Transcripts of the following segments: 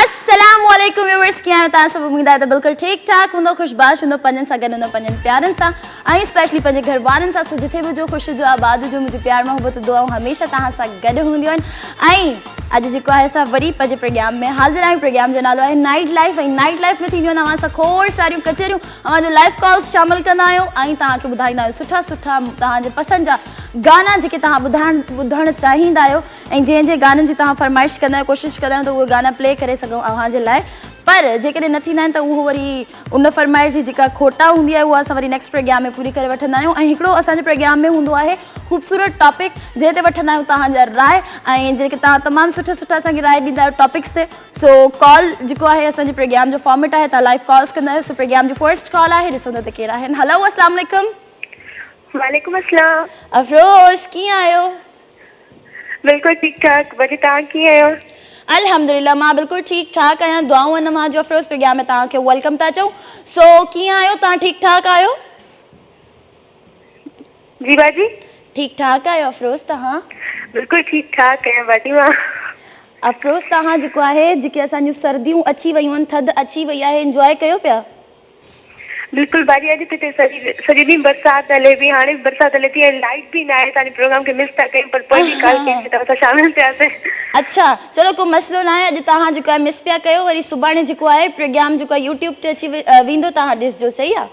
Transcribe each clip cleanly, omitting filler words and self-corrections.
अस्सलामुअलैकुम व्यूअर्स, कीअं आहियो तव्हां सभु? उम्मीद आहे त बिल्कुलु ठीकु ठाक हूंदो, ख़ुशबाश हूंदो, पंजनि सां गॾु हूंदो, पंजनि प्यारनि सां ऐं स्पेशली पंहिंजे घर वारनि सां। सो जिथे बि हुजो, ख़ुशि हुजो, आबाद हुजो, मुंहिंजो प्यार मोहबत दुआऊं हमेशह तव्हां सां गॾु हूंदियूं आहिनि। ऐं अॼु जेको आहे असां वरी पंहिंजे प्रोग्राम में हाज़िर आहियूं। प्रोग्राम जो नालो आहे नाइट लाइफ ऐं नाइट लाइफ में थींदियूं आहिनि अवां सां खोड़ सारियूं कचरियूं, अवां जो लाइव कॉल्स शामिलु कंदा आहियूं ऐं तव्हांखे ॿुधाईंदा आहियूं सुठा सुठा तव्हांजे पसंदि जा गाना जेके तव्हां ॿुधणु चाहींदा आहियो ऐं जंहिं गाननि जी तव्हां फरमाइश कंदा आहियो, कोशिशि कंदा आहियो त उहे गाना प्ले करे सघूं अव्हांजे लाइ। पर जेकॾहिं न थींदा आहिनि त उहो वरी उन फरमाइश जी जेका खोटा हूंदी आहे उहा असां वरी नेक्स्ट प्रोग्राम में पूरी करे वठंदा आहियूं। ऐं हिकिड़ो असांजे प्रोग्राम में हूंदो आहे ख़ूबसूरत टॉपिक, जंहिं ते वठंदा आहियूं तव्हांजा राय ऐं जेके तव्हां तमामु सुठा सुठा असांखे राय ॾींदा आहियो टॉपिक्स ते। सो कॉल जेको आहे असांजे प्रोग्राम जो फॉर्मेट आहे, तव्हां लाइव कॉल्स कंदा आहियो। सो प्रोग्राम जो फर्स्ट कॉल आहे, ॾिसो त केरु आहिनि। हलो, अस्सलाम वालेकुम। वालेकुम अस्सलाम। अफरोज़, कीअं आहियो? बिल्कुलु ठीकु ठाक। वरी तव्हां कीअं आहियो? अल्हम्दुलिल्लाह, मां बिल्कुलु ठीकु ठाक आहियां। दुआऊं आहिनि मां जो अफरोज़ प्रोग्राम में तव्हांखे वेलकम था चऊं। सो कीअं आहियो तव्हां? ठीकु ठाक आहियो? जी बाजी, ठीकु ठाक आहियो अफरोज़ तव्हां? बिल्कुलु ठीकु ठाक आहियां बाजी मां। अफरोज़, तव्हां जेको आहे जेके असांजूं सर्दियूं अची वियूं आहिनि, थधि अची वई आहे, इंजॉय कयो पिया? बिल्कुलु बाजी, अॼु त हिते सॼे ॾींहुं बरसाति हले पई। हाणे बरसाति हले थी ऐं लाइट बि न आहे। तव्हांजे प्रोग्राम खे मिस था कयूं, पर पोइ बि कॉल कई त असां शामिल थियासीं। अच्छा, चलो को मसइलो न आहे। अॼु तव्हां जेको आहे मिस पिया कयो, वरी सुभाणे जेको आहे प्रोग्राम जेको आहे यूट्यूब ते अची वेंदो, तव्हां ॾिसजो, सही आहे?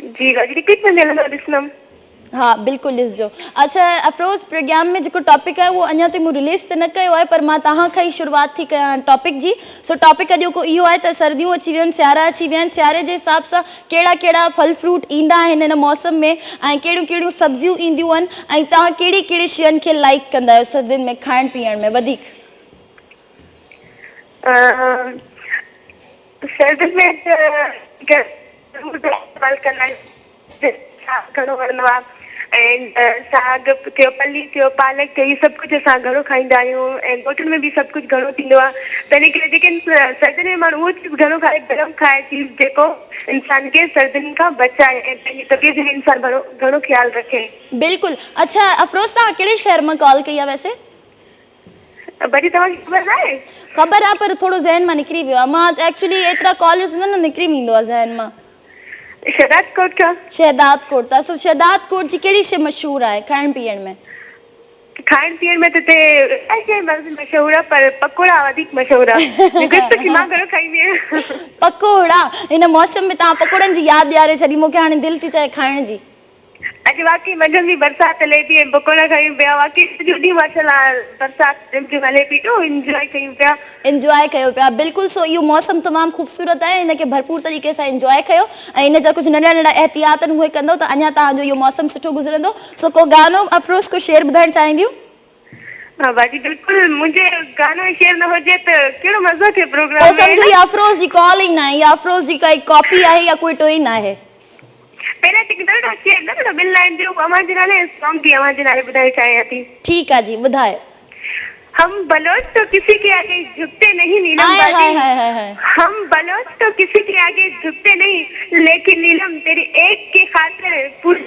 जी बाजी, रिपीट में हलंदो, ॾिसंदमि। हाँ, बिल्कुलु ॾिसजो। अच्छा अफरोज़, प्रोग्राम में जेको टॉपिक आहे उहो अञा ताईं मूं रिलीज़ त न कयो आहे, पर मां तव्हां खां ई शुरूआति थी कयां टॉपिक जी। सो टॉपिक अॼु को इहो आहे त सर्दियूं अची वियूं आहिनि, सियारा अची विया आहिनि। सियारे जे हिसाब सां कहिड़ा कहिड़ा फल फ्रूट ईंदा आहिनि हिन मौसम में ऐं कहिड़ियूं कहिड़ियूं सब्जियूं ईंदियूं आहिनि ऐं तव्हां कहिड़ी कहिड़ी शयुनि खे लाइक कंदा आहियो सर्दियुनि में खाइण पीअण में वधीक? सर्दियुनि में घणो वणंदो आहे ऐं साग थियो, पली थियो, पालक थियो, इहे सभु कुझु असां घणो खाईंदा आहियूं ऐं रोटियुनि में बि सभु कुझु घणो थींदो आहे। त इन करे जेके सर्दियुनि में माण्हू उहो चीज़ घणो खाए, गरम खाए चीज़ जेको इंसान खे सर्दियुनि खां बचाए ऐं पंहिंजी तबियत जो इंसान घणो ख़्यालु रखे। बिल्कुलु। अच्छा अफरोज़, तव्हां कहिड़े शहर मां कॉल कई आहे वैसे? बाजी, तव्हांखे ख़बर न आहे? ख़बर आहे, पर थोरो ज़हन मां निकिरी वियो आहे। मां एक्चुअली एतिरा कॉलर्स न निकिरी वेंदो आहे ज़हन मां। शहदाद कोट का? शहदाद कोट था। सो शहदाद कोट जी कहिड़ी शइ मशहूरु आहे खाइण पीअण में? खाइण पीअण में त हिते मशहूरु आहे, पर पकोड़ा वधीक मशहूरु आहे। मां घणो खाईंदी आहियां पकोड़ा। हिन मौसम में तव्हां पकोड़नि जी यादि ॾियारे छॾी मूंखे। हाणे दिलि थी चए खाइण जी। अॼु वाकई मंझंदि जी बरसाति हले थी ऐं पकोड़ा खायूं पिया। वाकई सॼो ॾींहुं माशाल्लाह बरसाति हले थी, तो इंजॉय कयूं पिया। इंजॉय कयो पिया, बिल्कुलु। सो इहो मौसम तमामु ख़ूबसूरत आहे, हिनखे भरपूर तरीक़े सां इंजॉय कयो ऐं इन जा कुझु नंढा नंढा एहतियात उहे कंदो त अञा तव्हांजो इहो मौसम सुठो गुज़रंदो। सो को गानो अफरोज़ को शेर ॿुधाइणु चाहींदियूं? हाँ बाजी, बिल्कुलु। मुंहिंजे गानो शेर न हुजे त कहिड़ो मज़ो थिए प्रोग्राम में। सम्झो इहा अफरोज़ जी कॉल ई न आहे, इहा अफरोज़ जी काई कॉपी आहे या कोई टोई न आहे। पहले टिकट शेयर न बिल लाइन जो अवां जे नाले सॉन्ग थी अवां जे नाले ॿुधाइणु चाहियां थी। ठीक है जी, ॿुधायो। हम बलोच तो किसी के आगे झुकते नहीं नीलम बाजी। हम बलोच तो किसी के आगे झुकते नहीं, लेकिन नीलम तेरी एक की खातिर पूरी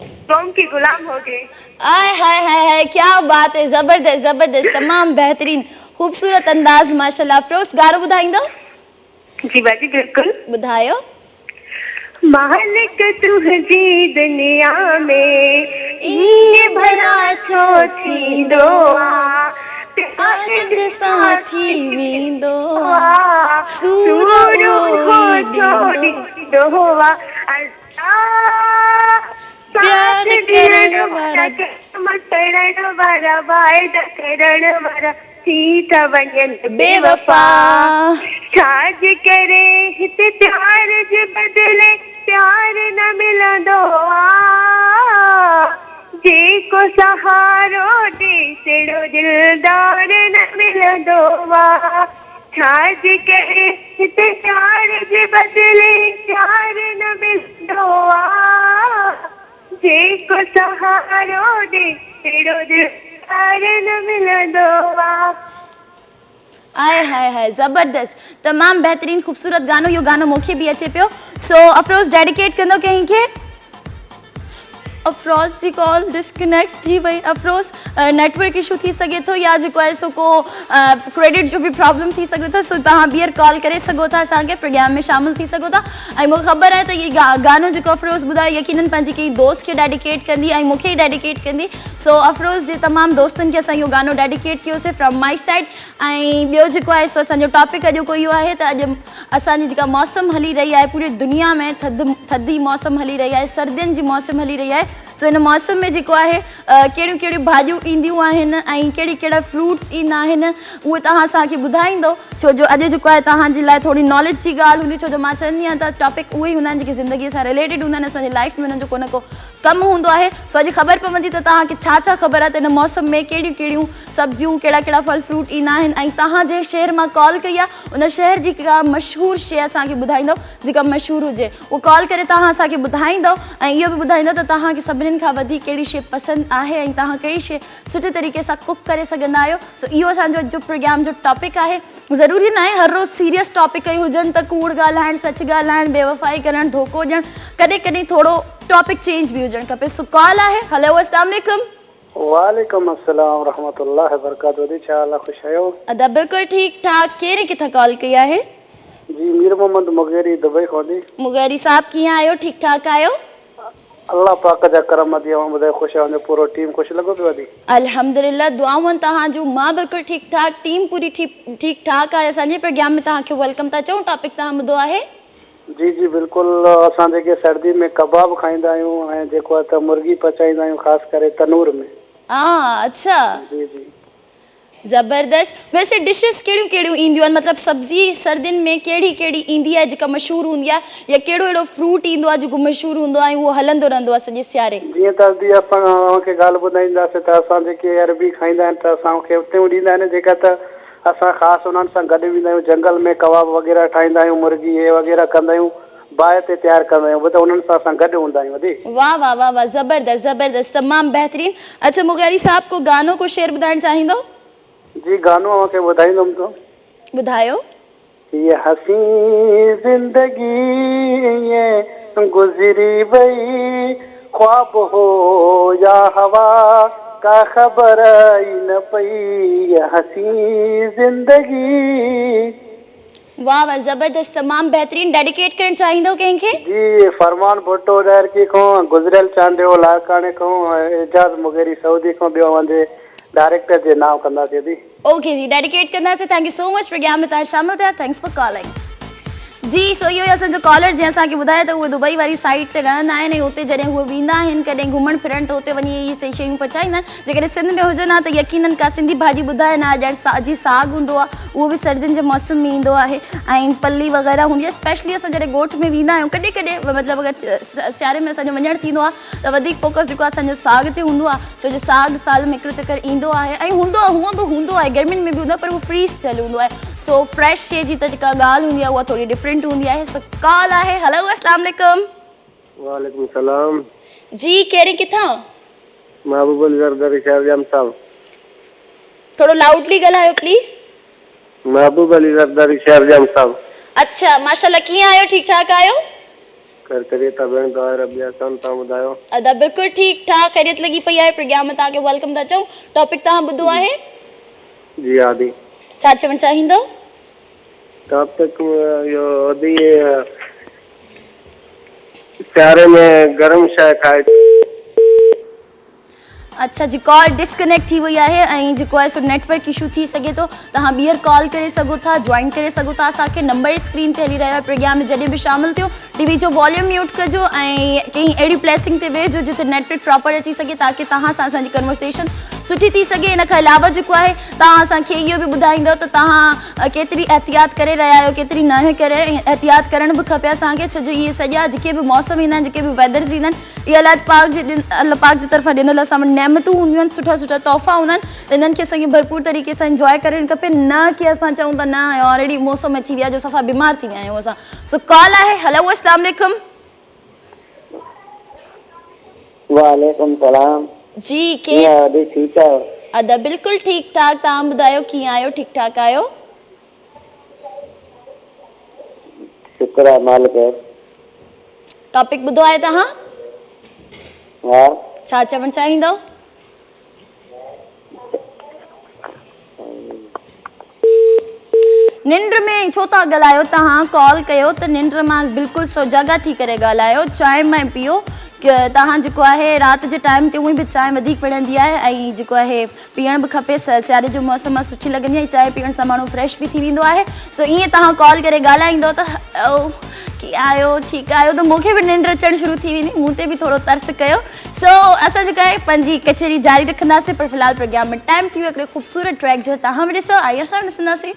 कौम के गुलाम हो गए। आय हाय हाय हाय, क्या बात है, जबरदस्त जबरदस्त, तमाम बेहतरीन खूबसूरत अंदाज माशाल्लाह। अफरोज़, गानो ॿुधाईंदो? जी बाजी, बिल्कुल ॿुधायो। मालिक तुझी दुनिया में ये भला छो थींदो आ, प्यार साथी वेंदो सूरो हो छोड़ींदो आ, प्यार करण वारा मटण वारा वाइदा करण वारा थी था वञनि बेवफा। छाज करे हिते प्यार जे बदले प्यार न मिलंदो आ, जेको सहारो ॾे सेड़ो दिलदार न मिलंदो आ। छाज करे हिते प्यार जे बदले प्यार न मिलंदो आ, जेको सहारो ॾे सेड़ो दिलदार न मिलंदो आ। आय हाय हाय, ज़बरदस्त, तमामु बेहतरीन ख़ूबसूरत गानो। इहो गानो मूंखे बि अचे पियो। सो अफरोज़, डेडिकेट कंदो कंहिंखे? अफरोज़ जी कॉल डिस्कनेक्ट थी वई। अफरोज़ नेटवर्क इशू थी सके थो या जेको आहे सो को क्रेडिट जो भी प्रॉब्लम थी सके थो, सो तव्हां ॿीहर कॉल करे सघो था, असांखे प्रोग्राम में शामिल थी सघो था। ऐं मूंखे ख़बर आहे त ये गानो जेको अफरोज़ ॿुधायो यकीनन पंहिंजी कई दोस्त खे डेडिकेट कंदी ऐं मूंखे ई डेडिकेट कंदी। सो अफरोज़ जे तमामु दोस्तनि खे असां इहो गानो डेडिकेट कयोसीं फ्रॉम माई साइड। ऐं ॿियो जेको आहे सो असांजो टॉपिक अॼु को इहो आहे त अॼु असांजी जेका मौसम हली रही आहे पूरी दुनिया में थधी मौसम हली रही आहे, सर्दियुनि जी मौसम हली रही आहे। सो इन मौसम में जेको आहे कहिड़ियूं कहिड़ियूं भाॼियूं ईंदियूं आहिनि ऐं कहिड़ी कहिड़ा फ्रूट्स ईंदा आहिनि उहे तव्हां असांखे ॿुधाईंदो, छो जो अॼु जेको आहे तव्हांजे लाइ थोरी नॉलेज जी ॻाल्हि हूंदी, छो जो मां चवंदी आहियां त टॉपिक उहे ई हूंदा आहिनि जेके ज़िंदगीअ सां रिलेटेड हूंदा आहिनि, असांजे लाइफ में हुननि जो को न को कमु हूंदो आहे। सो अॼु ख़बर पवंदी त तव्हांखे छा छा ख़बर आहे त इन मौसम में कहिड़ियूं कहिड़ियूं सब्जियूं कहिड़ा कहिड़ा फल फ्रूट ईंदा आहिनि। ऐं तव्हां जंहिं शहर मां कॉल कई आहे उन शहर जी का मशहूरु शइ असांखे ॿुधाईंदो, जेका मशहूरु हुजे उहो कॉल करे तव्हां असांखे ॿुधाईंदो ऐं इहो बि ॿुधाईंदो त तव्हांखे सभिनीनि खां वधीक कहिड़ी शइ पसंदि आहे ऐं तव्हां कहिड़ी शइ सुठे तरीक़े सां कुक करे सघंदा आहियो। सो इहो असांजो जो प्रोग्राम जो टॉपिक आहे। ज़रूरी न आहे हर रोज़ु सीरियस टॉपिक ई हुजनि त कूड़ ॻाल्हाइणु, सच ॻाल्हाइणु, बेवफ़ाई करणु, धोखो ॾियणु, कॾहिं कॾहिं थोरो टॉपिक चेंज भी हुजणु खपे। सो कॉल आहे। हेलो अस्सलाम वालेकुम। वालेकुम अस्सलाम रहमतुल्लाहि वबरकातुहू। छा हाल आहे? ख़ुशि आहियो? अदा बिल्कुलु ठीकु ठाक। केरे किथां कॉल कई आहे? जी मीर मोहम्मद मुगेरी दुबई खां जी। मुगेरी साहब कीअं आहियो? ठीकु ठाक आहियो? अल्लाह पाक जा करम थी ऐं ॿुधायो ख़ुशि आहे, पूरो टीम ख़ुशि लॻो पियो आहे? अल्हम्दुलिल्लाह दुआऊं तव्हांजूं। मां बिल्कुलु ठीकु ठाक, टीम पूरी ठीकु ठाक आहे। असांजे प्रोग्राम में तव्हांखे वेलकम था चऊं। टॉपिक तव्हां ॿुधो आहे? जी जी बिल्कुलु। असां जेके सर्दी में कबाब खाईंदा आहियूं ऐं जेको आहे त मुर्गी पचाईंदा आहियूं ख़ासि करे तनूर में। अच्छा जी जी ज़बरदस्त। वैसे डिशेस कहिड़ियूं कहिड़ियूं ईंदियूं आहिनि, मतिलबु सब्जी सर्दियुनि में कहिड़ी कहिड़ी ईंदी आहे जेका मशहूरु हूंदी आहे, या कहिड़ो अहिड़ो फ्रूट ईंदो आहे जेको मशहूरु हूंदो आहे उहो हलंदो रहंदो आहे सॼे सियारे? जीअं त अॼु असां तव्हांखे ॻाल्हि ॿुधाईंदासीं त असां जेके अरबी खाईंदा आहिनि त असांखे उते ॾींदा आहिनि, जेका त असां ख़ासि उन्हनि सां गॾु वेंदा आहियूं जंगल में, कबाब वग़ैरह ठाहींदा आहियूं, मुर्गी हे वग़ैरह कंदा आहियूं, बाहि ते तयारु कंदा आहियूं, त उन्हनि सां असां गॾु हूंदा आहियूं। दी वाह वाह वाह वाह, ज़बरदस्त ज़बरदस्त, तमामु बहितरीन। अच्छा मुगैरी साहब को गानो को शेर ॿुधाइणु चाहींदो? जी गानो मूंखे ॿुधाईंदुमि तो। ॿुधायो। ये हसी जिंदगी ये गुजरी वही, ख्वाब हो या हवा का खबर ही न पई, ये हसी जिंदगी। वाह वाह ज़बरदस्त, तमामु बहितरीन। डेडिकेट करणु चाहींदो कंहिंखे? जी फरमान भुट्टो डायरकी खां, गुज़रियल चांडियो लाड़काणे खां, एजाज़ मुगेरी सऊदी खां, ॿियो मुंहिंजे डायरेक्टर जे नाम कंदासीं दी। ओके जी, डेडिकेट कंदासीं। Thank you so much programme में तव्हां शामिल थिया। Thanks for calling. जी सो इहो ई असांजो कॉलर जंहिं असांखे ॿुधायो त उहे दुबई वारी साइड ते रहंदा आहिनि ऐं हुते जॾहिं उहे वेंदा आहिनि कॾहिं घुमणु फिरणु त हुते वञी इहे सही शयूं पचाईंदा आहिनि। जेकॾहिं सिंध में हुजनि हा त यकीनन का सिंधी भाॼी ॿुधाए न, ॼण साजी साग हूंदो आहे, उहो बि सर्दियुनि जे मौसम में ईंदो आहे, ऐं पली वग़ैरह हूंदी आहे। स्पेशली असां जॾहिं ॻोठ में वेंदा आहियूं कॾहिं कॾहिं, मतिलबु अगरि सियारे में असांजो वञणु थींदो आहे त वधीक फोकस जेको आहे असांजो साग ते हूंदो आहे, छो जो साग साल में हिकिड़ो चकर ईंदो आहे ऐं हूंदो आहे, हूअं बि हूंदो आहे, गर्मियुनि में बि हूंदो आहे, पर उहो फ्रीज़ थियल हूंदो आहे। सो फ्रेश शइ जी त जेका ॻाल्हि हूंदी आहे उहा थोरी डिफरेंट हूंदी आहे। सो कॉल आहे। हेलो अस्सलाम वालेकुम। वालेकुम सलाम। जी केरे किथां? महबूबुल ज़रदारी शाहजाम साहब। थोरो लाउडली ॻाल्हायो प्लीज़। महबूब अली ज़रदारी शाहजाम साहब। अच्छा माशाल्लाह, कीअं आहियो? ठीकु ठाक आहियो? खैरियत भेण तव्हां रबिया खान, तव्हां ॿुधायो? अदा बिल्कुलु ठीकु ठाक, ख़ैरियत लॻी पई आहे। प्रोग्राम में तव्हांखे वेलकम था चऊं। टॉपिक तव्हां ॿुधो आहे? जी आदि। छा चवणु चाहींदो? टॉपिक इहो अदी सियारे में गरम शइ खाए। अच्छा जी, कॉल डिस्कनेक्ट थी वई आहे ऐं जेको आहे सो नेटवर्क इशू थी सघे थो। तव्हां ॿीहर कॉल करे सघो था, ज्वाइन करे सघो था। असांखे नंबर स्क्रीन ते हली रहियो आहे। प्रोग्राम में जॾहिं बि शामिल थियो टीवी जो वॉल्यूम म्यूट कजो ऐं कहीं अहिड़ी प्लेसिंग ते वेहिजो जिते नेटवर्क प्रॉपर अची सघे, ताकी तव्हां सां असांजी कन्वर्सेशन सुठी थी सघे। इन खां अलावा जेको आहे तव्हां असांखे इहो बि ॿुधाईंदव त तव्हां केतिरी एहतियात करे रहिया आहियो, केतिरी न करे। एहतियात करणु बि खपे असांखे, छो जो इहे सॼा जेके बि मौसम ईंदा आहिनि, जेके बि वेदर्स ईंदा आहिनि, इहे अलाह पाक जी तरफ़ां ॾिनल असां नेमतूं हूंदियूं आहिनि, सुठा सुठा तोहफ़ा हूंदा आहिनि, त इन्हनि खे असांखे भरपूर तरीक़े सां इंजॉय करणु खपे। न की असां चऊं त न ऑलरेडी मौसम अची विया जो सफ़ा बीमार थी विया आहियूं असां। सो कॉल आहे। हेलो अस्सलाम वालेकुम। वालेकुम सलाम। जी के ठीक है? अदा बिल्कुलु ठीकु ठाक। तव्हां ॿुधायो कीअं आहियो? ठीकु ठाक आहियो? शुक्र आहे मालिक। टॉपिक ॿुधो आहे तव्हां? हा छा चवणु चाहींदव? निंड में छो था ॻाल्हायो? तव्हां कॉल कयो त निंड मां बिल्कुलु सोजागा थी करे ॻाल्हायो। चांहि में पियो तव्हां जेको आहे राति जे टाइम ते उहे बि चांहि वधीक वणंदी आहे ऐं जेको आहे पीअण बि खपे। सियारे जो मौसम आहे, सुठी लॻंदी आहे चांहि पीअण सां, माण्हू फ्रेश बि थी वेंदो आहे। सो ईअं तव्हां कॉल करे ॻाल्हाईंदो त कीअं आहियो, ठीकु आहियो, त मूंखे बि निंड अचणु शुरू थी वेंदी, मूं ते बि थोरो तर्स कयो। सो असां जेका आहे पंहिंजी कचहरी जारी रखंदासीं, पर फ़िलहालु प्रोग्राम में टाइम थी वियो हिकिड़े ख़ूबसूरत ट्रैक जो तव्हां बि ॾिसो, आई असां बि ॾिसंदासीं।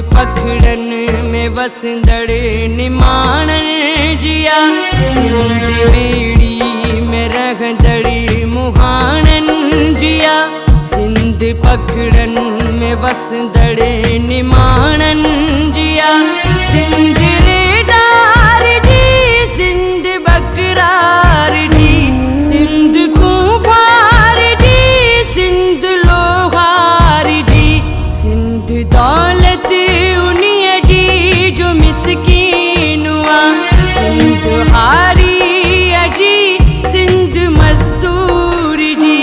पखड़न में वसंदड़ निमाणन जिया, सिंध बेड़ी में रहंदड़ मुहाणन जिया, सिंध पखड़न में वसंदड़ निमाणन जिया, सिंध रेडार जी, सिंध बकरार जी, सिंध कुंभार जी, सिंध लोहार जी, सिंध दौलत उन्हीं जी जो मिसकीन हुआ, सिंध हारी अजी, सिंध मजदूर जी।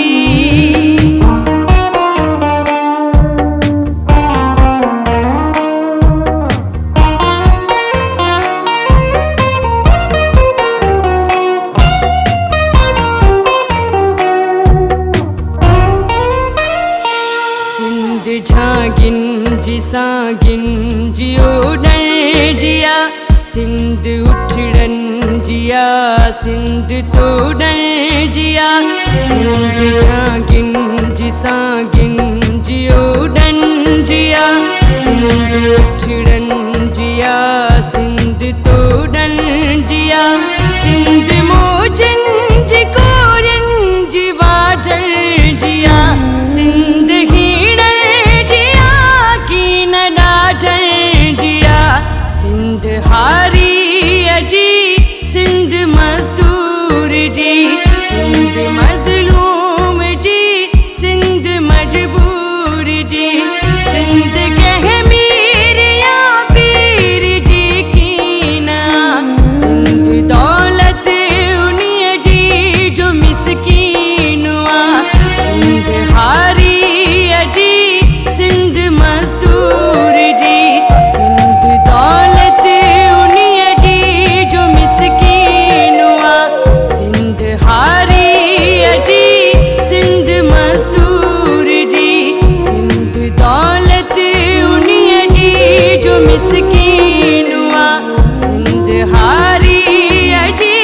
झागिन जी सागिन जियोडन जिया, सिंध उठड़न जिया, सिंध तोड़न जिया, सिंध झागिन जी सागिन जियोडन जिया, सिंध उठड़न जिया, सिंध तोड़न जिया, सिंध मोजन जी कोरन जी वाडन जिया, सिंध सिंध हारी अजी, सिंध मजदूर जी, सिंध मजलूम जी, सिंध मजबूर जी, सिंध कहमीर या पीर जी कीना, सिंध दौलत उन्हीं जी जो मिसकीन हुआ, सिंध हारी अजी, सिंध मजदूर जी, सिंध दौलत उन्हीं जी जो मिसकीन हुआ, सिंध हारी अजी, सिंध मजदूर जी, सिंध दौलत उन्हीं जी जो मिसकीन हुआ, सिंध हारी अजी,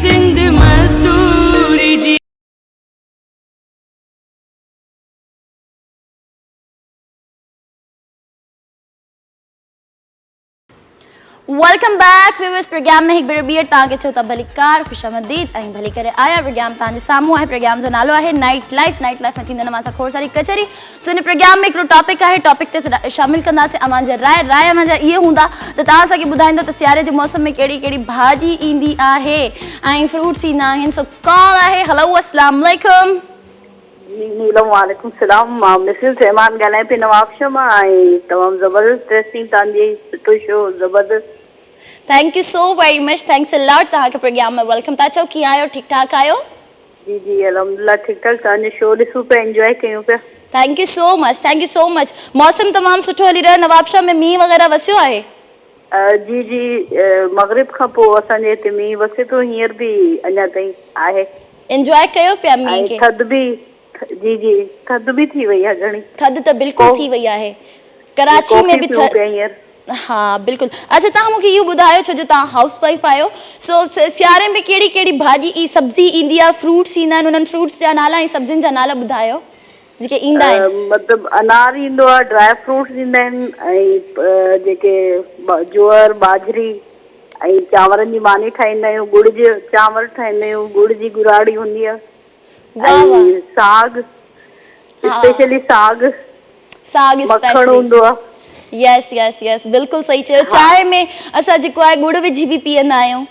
सिंध मजदूर जी। वेलकम बैक व्यूअर्स, प्रोग्राम में एक बार ॿीहर तव्हांखे चओ था भलीकार ख़ुशआमदीद ऐं भली करे आया। प्रोग्राम तव्हांजे साम्हूं आहे, प्रोग्राम जो नालो आहे नाइट लाइफ। नाइट लाइफ में थींदो असां खोड़ सारी कचहरी। सो हिन प्रोग्राम में हिकिड़ो टॉपिक आहे, टॉपिक ते शामिल कंदासीं अवांजा राय अवांजा इहे हूंदा त तव्हां असांखे ॿुधाईंदो त सियारे जे मौसम में कहिड़ी कहिड़ी भाॼी ईंदी आहे ऐं फ्रूट्स ईंदा आहिनि। सो कॉल आहे। हेलो, अस्सलाम वालेकुम। नीलम वालेकुम सलाम। मां मिसिस रहमान ॻाल्हायां पई नवाबशा मां। ऐं तमामु ज़बरदस्त ड्रेसिंग तव्हांजी, सुठो शो ज़बरदस्त। Thank you so very much, thanks a lot. तव्हांखे प्रोग्राम में वेलकम। था चओ कीअं आहियो, ठीकु ठाक आहियो? जी जी अल्हम्दुलिल्लाह ठीक ठाक। तव्हांजो शो ॾिसूं पिया, एंजॉय कयूं पिया। Thank you so much, thank you so much. मौसम तमामु सुठो हली रहियो, नवाबशाह में मींहुं वग़ैरह वसियो आहे? जी जी मगरिब खां पोइ असांजे हिते मींहुं वसे थो, हींअर बि अञा ताईं आहे। एंजॉय कयो पिया मींहुं ऐं खे? थधि बि, जी जी थधि बि थी वई आहे घणी। थधि त बिल्कुलु थी वई आहे, कराची में बि हाँ बिल्कुलु। अच्छा तव्हां मूंखे इहो ॿुधायो, छो जो तव्हां हाउस वाइफ आहियो, सो सियारे में कहिड़ी कहिड़ी भाॼी ई सब्जी ईंदी आहे, फ्रूट्स ईंदा आहिनि, उन्हनि फ्रूट्स जा नाला ऐं सब्जियुनि जा नाला ॿुधायो जेके ईंदा आहिनि। मतिलबु अनार ईंदो आहे, ड्राई फ्रूट्स ईंदा आहिनि, ऐं जेके ज्वार बाजरी ऐं चांवरनि जी मानी ठाहींदा आहियूं, गुड़ जे चांवर ठाहींदा आहियूं, गुड़ जी गुराड़ी हूंदी आहे, ऐं साग स्पेशली साग मखण हूंदो आहे। यस यस यस बिल्कुलु सही चयो। चांहि में असां जेको आहे गुड़ विझी बि पीअंदा आहियूं।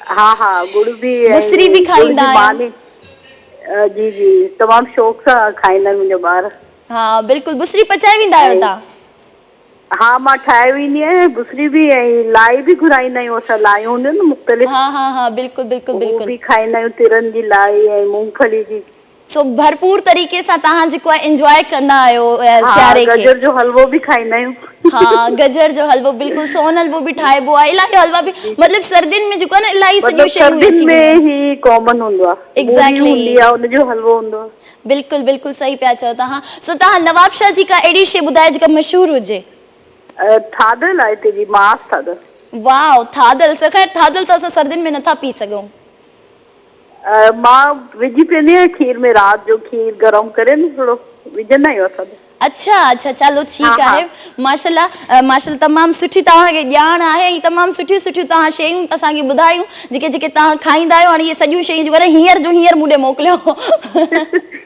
हा हा गुड़ बि, बुसरी बि खाईंदा आहियूं। जी जी तमामु शौक़ सां खाईंदा आहिनि मुंहिंजा ॿार। हा बिल्कुलु। बुसरी पचाए वेंदा आहियो तव्हां? हा मां ठाहे वेंदी आहियां बुसरी बि, ऐं लाई बि घुराईंदा आहियूं असां, लायूं हूंदियूं आहिनि न मुख़्तलिफ़। हा हा हा बिल्कुलु बिल्कुलु बिल्कुलु। बि खाईंदा आहियूं, तिरनि जी लाई ऐं मूंगफली जी। सो भरपूर तरीक़े सां तव्हां जेको आहे एंजॉय कंदा आहियो सियारे खे। गजर जो हलवो बि खाईंदा आहियूं। हाँ गजर जो हलवो बिल्कुलु, सोन हलवो बि ठाहिबो आहे, इलाही हलवा बि, मतिलबु सर्दियुनि में जेको आहे न इलाही सॼियूं शयूं सर्दियुनि में ही कॉमन हूंदो आहे। एग्जैक्टली हूंदी आहे, उनजो हलवो हूंदो आहे। बिल्कुलु बिल्कुलु सही पिया चओ तव्हां। सो तव्हां नवाबशाह जी का अहिड़ी शइ ॿुधायो जेका मशहूरु हुजे? थाधल आहे हिते जी, मास थाधल। वाह थाधल, ख़ैर थाधल त असां सर्दियुनि में नथा पी सघूं। मां विझी पीअंदी आहियां खीर में, राति जो खीर गरम करे न थोरो विझंदा आहियूं असां। अच्छा अच्छा चलो ठीकु आहे। माशाल्लाह माशाल्लाह तमामु सुठी तव्हांखे ॼाण आहे, ऐं तमामु सुठियूं सुठियूं तव्हां शयूं असांखे ॿुधायूं जेके जेके तव्हां खाईंदा आहियो। हाणे इहे सॼियूं शयूं जेको आहे न हींअर जो हींअर मूं ॾे मोकिलियो।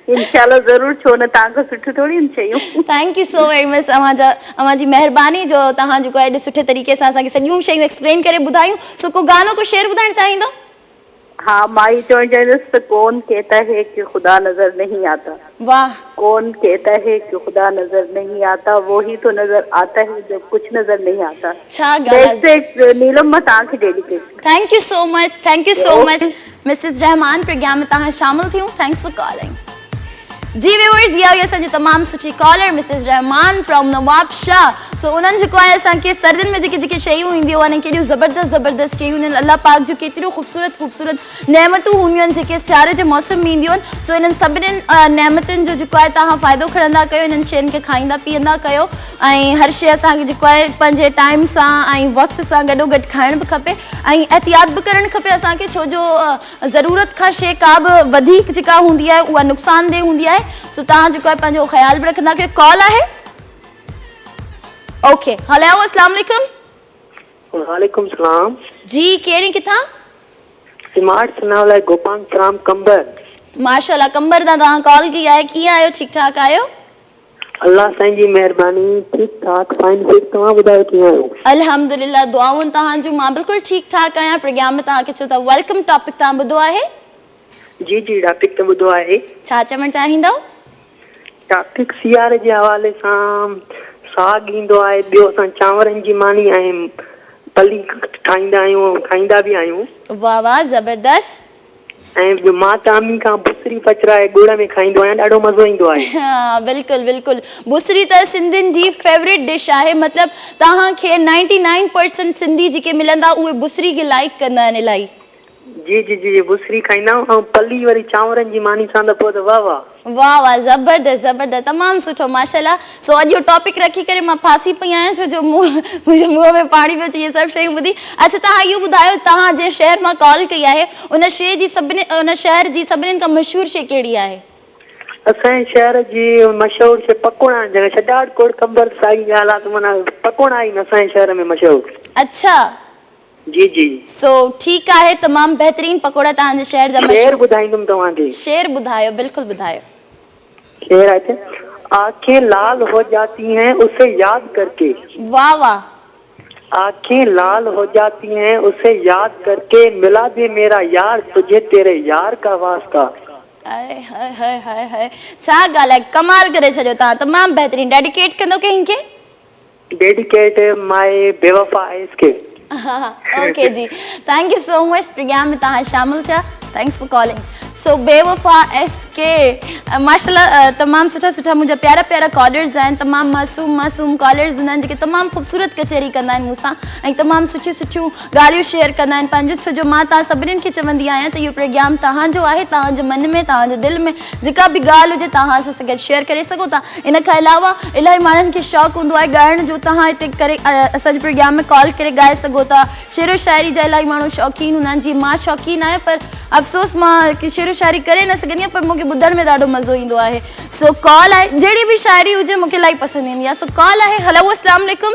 इंशाल्लाह ज़रूरु, छो न, तव्हांखां सुठियूं थोरी आहिनि शयूं। Thank you so very much, अव्हांजी महिरबानी जो तव्हां जेको आहे एॾे सुठे तरीक़े सां असांखे सॼियूं शयूं एक्सप्लेन करे ॿुधायूं। सो को गानो को शेर ॿुधाइणु चाहींदो? हाँ माँ ही चवणु चाहींदसि त कौन कहता है कि खुदा नजर नहीं आता। वाह। कौन कहता है कि खुदा नजर नहीं आता, वो ही तो नजर आता है जब कुछ नजर नहीं आता। नीलम मां तव्हांखे dedicate. Thank you so much, thank you so much Mrs Rahman, programme में तव्हां शामिल थियूं। Thanks for calling. जी व्यूअर्स, इहा हुई असांजी तमामु सुठी caller Mrs Rahman from Nawabshah. So उन्हनि जेको आहे असांखे सर्दियुनि में जेके जेके शयूं ईंदियूं आहिनि, केॾियूं ज़बरदस्त ज़बरदस्त शयूं आहिनि, अल्लाह पाक जो केतिरियूं ख़ूबसूरत ख़ूबसूरत नेमतूं हूंदियूं आहिनि जेके सियारे जे मौसम में ईंदियूं आहिनि। सो इन्हनि सभिनीनि नेमतुनि जो जेको आहे तव्हां फ़ाइदो खणंदा कयो, इन्हनि शयुनि खे खाईंदा पीअंदा कयो, ऐं हर शइ असांखे जेको आहे पंहिंजे टाइम सां ऐं वक़्त सां गॾोगॾु खाइण बि खपे, ऐं एहतियात बि करणु खपे असांखे, छो जो ज़रूरत खां शइ का बि वधीक जेका हूंदी आहे उहा नुक़सानदेह हूंदी आहे। सो तव्हां जेको आहे पंहिंजो ख़्यालु बि रखंदा कयो। कॉल आहे? ओके हेलो अस्सलाम वालेकुम। वालेकुम सलाम जी, केरी किथां? स्मार्ट सनावला गोपाल राम कंबर। माशाल्लाह कंबर दा तव्हां कॉल की आहे, कीअं आहियो, ठीकु ठाक आहियो? अल्लाह साईं जी महिरबानी, ठीक ठाक फाइन फिट। तव्हां ॿुधायो कीअं आहियो? अल्हम्दुलिल्लाह, दुआऊं तव्हांजूं। मां बिल्कुलु ठीकु ठाक आहियां। प्रोग्राम में तव्हांखे चयो था वेलकम। टॉपिक तव्हां ॿुधो आहे? जी जी टॉपिक त ॿुधो आहे। छा चवणु चाहींदव? टॉपिक सियारे जे हवाले सां साग ईंदो आहे, ॿियो असां चांवरनि जी मानी ऐं पली ठाहींदा आहियूं, खाईंदा बि आहियूं। वाह वाह ज़बरदस्त। ऐं मां तामी खां बुसरी पचराए गुड़ में खाईंदो आहियां, ॾाढो मज़ो ईंदो आहे। हाँ बिल्कुलु बिल्कुलु। बुसरी त सिंधियुनि जी फेवरेट डिश आहे, मतिलबु तव्हांखे 99% सिंधी जेके मिलंदा उहे बुसरी खे लाइक कंदा आहिनि इलाही। जी जी जी बुसरी खाईंदा आहियूं, ऐं पली वरी चांवरनि जी मानी सां त पोइ त वाह वाह वाह वाह ज़बरदस्त ज़बरदस्त, तमामु सुठो माशाल्लाह। सो अॼु जो टॉपिक रखी करे मां फासी पई आहियां, छो जो मुंहिंजे मुंहं में पाणी पियो अचे इहे सभु शयूं ॿुधी। अच्छा तव्हां इहो ॿुधायो, तव्हां जंहिं शहर मां कॉल कई आहे उन शइ जी उन शहर जी सभिनीनि खां मशहूरु शइ कहिड़ी आहे? असांजे शहर जी मशहूरु शइ पकोड़ा, जॻह छॾाड़कोट कंबर साई हालात माना पकोड़ा आहिनि असांजे शहर में मशहूरु। अच्छा जी जी। सो ठीकु आहे, तमामु बहितरीन पकोड़ा तव्हांजे शहर जा। शेर ॿुधाईंदुमि तव्हांखे। शेर ॿुधायो, बिल्कुलु ॿुधायो। शेर आहे, आंखें लाल हो जाती हैं उसे याद करके। वाह वाह। आंखें लाल हो जाती हैं उसे याद करके, मिला दे मेरा यार तुझे तेरे यार का वास्ता। हाय हाय हाय हाय हाय, छा ॻाल्हि आहे, कमाल करे छॾियो तव्हां, तमामु बहितरीन। डेडिकेट कंदो कंहिंखे? डेडिकेट माय बेवफा आइस के। ओके जी, thank you so much programme में तव्हां शामिल थिया, थैंक्स फॉर कॉलिंग। सो बेवफा SK माशाल्लाह तमामु सुठा सुठा मुंहिंजा प्यारा प्यारा कॉलर्स आहिनि, तमामु मासूम कॉलर्स आहिनि जेके तमामु ख़ूबसूरत कचहरी कंदा आहिनि मूंसां ऐं तमामु सुठियूं सुठियूं ॻाल्हियूं शेयर कंदा आहिनि पंहिंजो। छो जो मां तव्हां सभिनीनि खे चवंदी आहियां त इहो प्रोग्राम तव्हांजो आहे, तव्हांजे मन में तव्हांजे दिलि में जेका बि ॻाल्हि हुजे तव्हां असां सां गॾु शेयर करे सघो था। इन खां अलावा इलाही माण्हुनि खे शौक़ु हूंदो आहे ॻाइण जो, तव्हां हिते करे असांजे प्रोग्राम में कॉल करे ॻाए सघो था। शेरो शाइरी जा इलाही माण्हू शौक़ीन हूंदा आहिनि, जीअं मां शौक़ीन आहियां पर अफ़सोस मां शेरो शाइरी करे न सघंदी आहियां, पर मूंखे ॿुधण में ॾाढो मज़ो ईंदो आहे। सो कॉल आहे, जहिड़ी बि शाइरी हुजे मूंखे इलाही पसंदि ईंदी आहे। सो कॉल आहे, हलो अस्सलाम वालेकुम।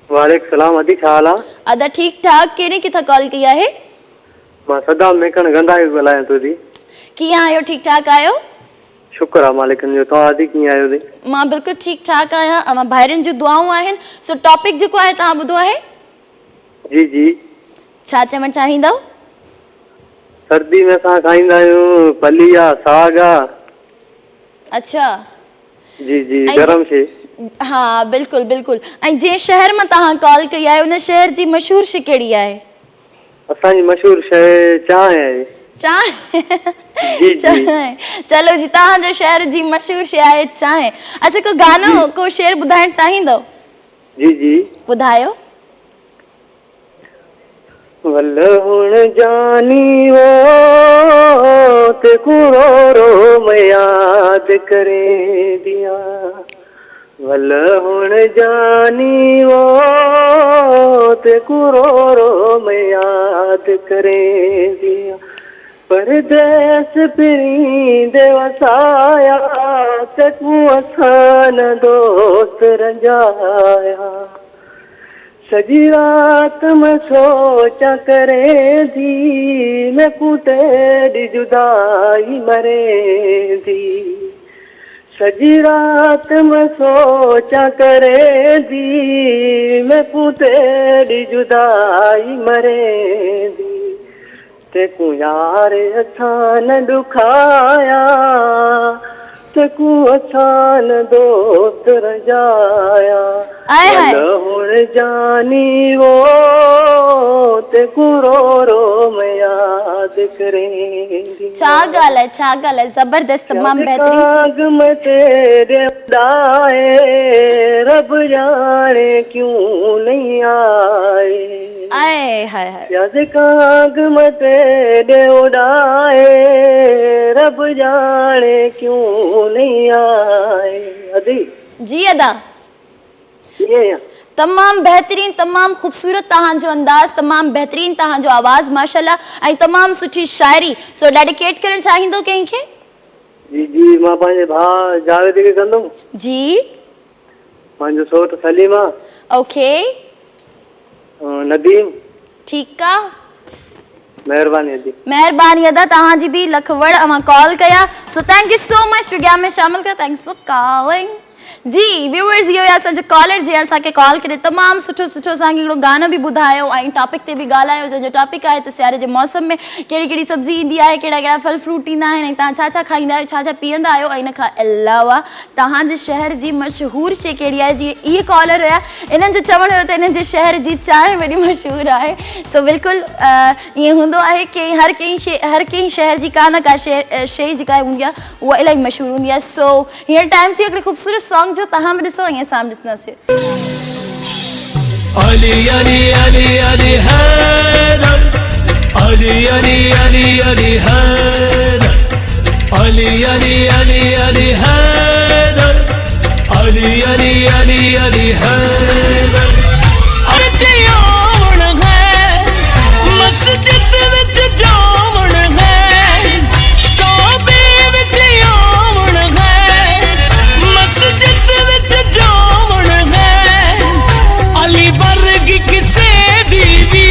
वालेकुम सलाम, अदी छा हाल आहे? अदा ठीकु ठाक, कहिड़े किथां कॉल कई आहे? मां सदाम मेकन गंदा जो ॻाल्हायां थो दी। कीअं आहियो, ठीकु ठाक आहियो? शुक्र आहे मालिकनि जो, तव्हां अदी कीअं आहियो दी? मां बिल्कुलु ठीकु ठाक आहियां, अवां भाइरनि जूं दुआऊं आहिनि। सो टॉपिक जेको आहे तव्हां ॿुधो आहे? जी जी। छा चवणु चाहींदव? सर्दी में असां खाईंदा आहियूं पलिया सागा। अच्छा जी जी, गरम शइ। हाँ बिल्कुलु बिल्कुलु। ऐं जंहिं शहर मां तव्हां कॉल कई आहे उन शहर जी मशहूरु शइ कहिड़ी आहे? असांजी मशहूरु शइ चांहि आहे। चांहि? जी जी। चलो जी, तव्हांजे शहर जी मशहूरु शइ आहे चांहि। अच्छा, को गानो को शेर ॿुधाइणु चाहींदव? जी जी ॿुधायो। वल हुण जानी वो ते रो रो मैं याद करे दिया, वल हुण जानी वो ते रो रो मैं याद करे दिया, परदेस पिरी दे वसाया ते असान दोस्त रंजाया, सजी रात में सोचा करे दी मैं तेरी जुदाई मरे दी, सजी रात में सोचा करे दी मैं तेरी जुदाई मरे दी, तेकू यार असान दुखाया तेकू असान दोस्त रजाया, हुण जानी वो तेकू रो रो मैं याद करेंगी। छा ॻाल्हि आहे ज़बरदस्त, तमामु बहितरीन। काग में तेरे उड़ाए रब जाने क्यों नहीं आए, आए हाय हाय। याद काग में तेरे उड़ाए रब जाने क्यों नहीं आए। अदी जी अदा, तमामु बहितरीन, तमामु ख़ूबसूरत तव्हांजो अंदाज़, तमामु बहितरीन तव्हांजो आवाज़ माशाल्लाह, ऐं तमामु सुठी शाइरी। सो डेडिकेट करणु चाहींदो कंहिंखे? जी जी, मां पंहिंजे भाउ जावेद खे कंदुमि। जी। पंहिंजो सोट सलीमा। ओके। नदीम। ठीकु आहे, महिरबानी अदी। महिरबानी अदा, तव्हांजी बि लख वड़ अवां कॉल कया। So thank you so much programme में शामिल कयो, थैंक्स फॉर कॉलिंग। जी व्यूअर्स, इहो असांजो कॉलर जे असांखे कॉल करे तमामु सुठो सुठो असांखे हिकिड़ो गानो बि ॿुधायो ऐं टॉपिक ते बि ॻाल्हायो, जंहिंजो टॉपिक आहे त सियारे जे मौसम में कहिड़ी कहिड़ी सब्जी ईंदी आहे, कहिड़ा कहिड़ा फल फ्रूट ईंदा आहिनि, ऐं तव्हां छा छा खाईंदा आहियो, छा छा पीअंदा आहियो, ऐं इन खां अलावा तव्हांजे शहर जी मशहूरु शइ कहिड़ी आहे। जीअं इहे कॉलर हुया, इन्हनि जो चवणु हुयो त इन्हनि जे शहर जी चांहि वॾी मशहूरु आहे। सो बिल्कुलु ईअं हूंदो आहे कि हर कंहिं शहर जी का न का शइ जेका हूंदी आहे उहा इलाही मशहूरु हूंदी आहे। सो हींअर टाइम थी हिकिड़े ख़ूबसूरत सॉन्ग जो, तव्हां बि ॾिसो ऐं असां बि ॾिसंदासीं। अली अली अली अली हैदर, अली अली अली अली हैदर, अली अली अली अली हैदर, अली अली अली अली हैदर। अरे आवन है मस्जिद विच जावन है, काबे विच आवन है मस्जिद विच जावन है, अली वर्गी किसे दीवी,